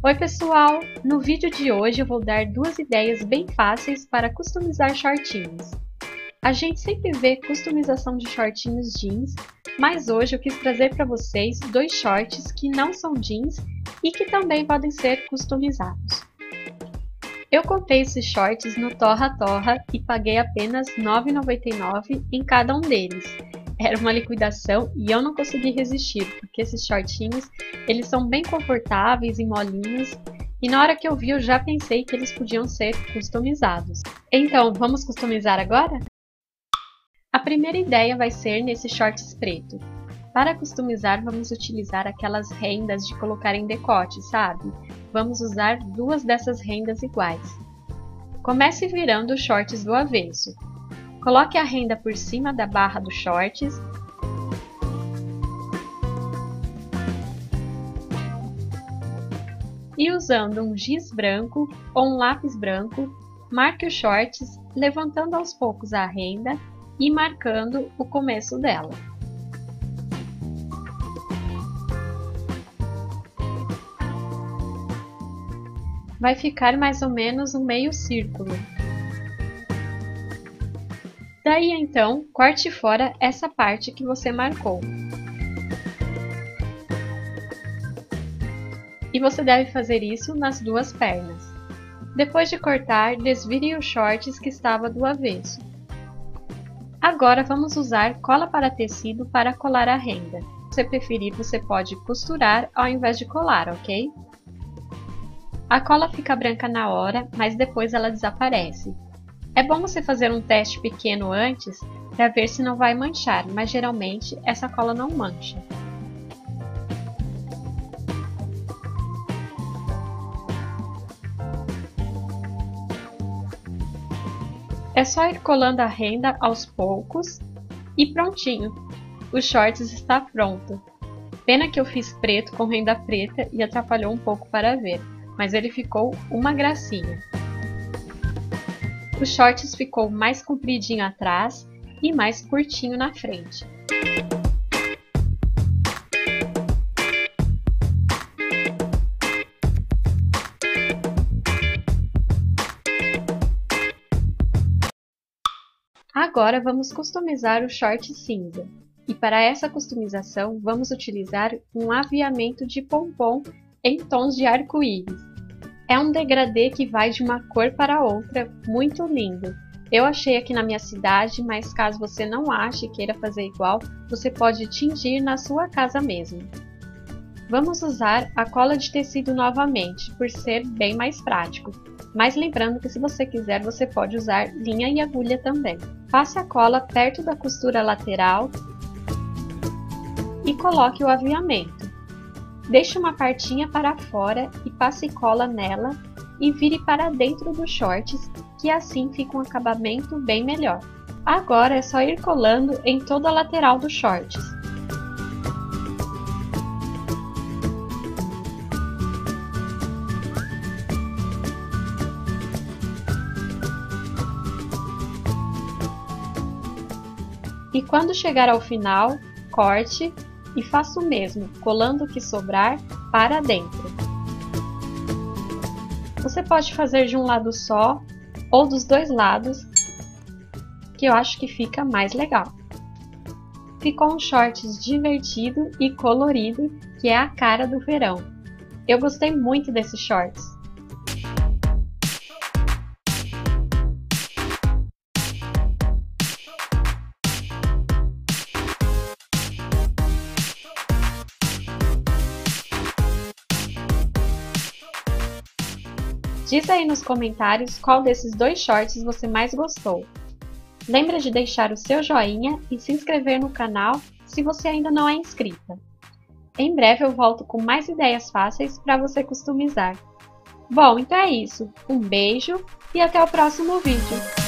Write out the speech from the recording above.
Oi pessoal! No vídeo de hoje eu vou dar duas ideias bem fáceis para customizar shortinhos. A gente sempre vê customização de shortinhos jeans, mas hoje eu quis trazer para vocês dois shorts que não são jeans e que também podem ser customizados. Eu comprei esses shorts no Torra Torra e paguei apenas R$ 9,99 em cada um deles. Era uma liquidação e eu não consegui resistir, porque esses shortinhos, eles são bem confortáveis e molinhos, e na hora que eu vi eu já pensei que eles podiam ser customizados. Então, vamos customizar agora? A primeira ideia vai ser nesse shorts preto. Para customizar, vamos utilizar aquelas rendas de colocar em decote, sabe? Vamos usar duas dessas rendas iguais. Comece virando os shorts do avesso. Coloque a renda por cima da barra dos shorts e usando um giz branco ou um lápis branco, marque os shorts levantando aos poucos a renda e marcando o começo dela. Vai ficar mais ou menos um meio círculo. Daí então, corte fora essa parte que você marcou. E você deve fazer isso nas duas pernas. Depois de cortar, desvire os shorts que estava do avesso. Agora vamos usar cola para tecido para colar a renda. Se você preferir, você pode costurar ao invés de colar, ok? A cola fica branca na hora, mas depois ela desaparece. É bom você fazer um teste pequeno antes para ver se não vai manchar, mas geralmente essa cola não mancha. É só ir colando a renda aos poucos e prontinho! O shorts está pronto. Pena que eu fiz preto com renda preta e atrapalhou um pouco para ver, mas ele ficou uma gracinha. O shorts ficou mais compridinho atrás e mais curtinho na frente. Agora vamos customizar o short cinza. E para essa customização vamos utilizar um aviamento de pompom em tons de arco-íris. É um degradê que vai de uma cor para outra, muito lindo. Eu achei aqui na minha cidade, mas caso você não ache e queira fazer igual, você pode tingir na sua casa mesmo. Vamos usar a cola de tecido novamente, por ser bem mais prático. Mas lembrando que se você quiser, você pode usar linha e agulha também. Passe a cola perto da costura lateral e coloque o aviamento. Deixe uma partinha para fora e passe cola nela e vire para dentro dos shorts, que assim fica um acabamento bem melhor. Agora é só ir colando em toda a lateral dos shorts. E quando chegar ao final, corte e faça o mesmo, colando o que sobrar para dentro. Você pode fazer de um lado só ou dos dois lados, que eu acho que fica mais legal. Ficou um shorts divertido e colorido, que é a cara do verão. Eu gostei muito desses shorts. Diz aí nos comentários qual desses dois shorts você mais gostou. Lembra de deixar o seu joinha e se inscrever no canal se você ainda não é inscrita. Em breve eu volto com mais ideias fáceis para você customizar. Bom, então é isso. Um beijo e até o próximo vídeo.